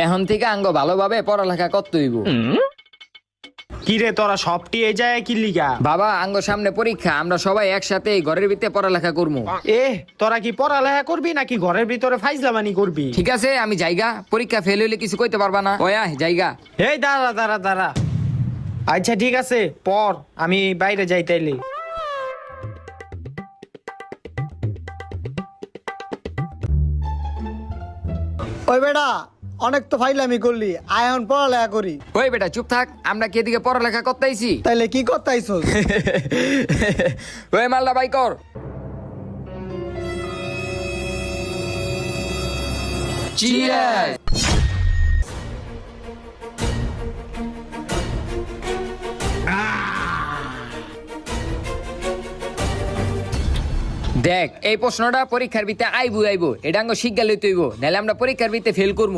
এখন থেকে আঙ্গ ভালোভাবে পড়ালেখা করতে হইব। কিরে তোরা সবটি এই যায় কি লিগা? বাবা আঙ্গ সামনে পরীক্ষা, আমরা সবাই একসাথে এই ঘরের ভিতরে পড়ালেখা করবো। তোরা কি পড়ালেখা করবি নাকি ঘরের ভিতরে ফাইজলামানি করবি? ঠিক আছে আমি জায়গা, পরীক্ষা ফেল হইলে কিছু কইতে পারবা না। ওয়া জায়গা। এই দাঁড়া দাঁড়া দাঁড়া। আচ্ছা ঠিক আছে পর, আমি বাইরে যাই তাইলে। ওই বেটা অনেক তো ফাইলামি করলি, আয় এখন পড়ালেখা করি। ওই বেটা চুপ থাক, আমরা কি এদিকে পড়ালেখা করতে আইছি? তাইলে কি করতে আইছস? ওই মালটা বাই কর। Cheers! দেখ এই প্রশ্নটা পরীক্ষার ভিতরে আইবো, এটা আঙ্গ শিক্ষা লইতে হইব, নাহলে আমরা পরীক্ষার ভিতরে ফেল করবো।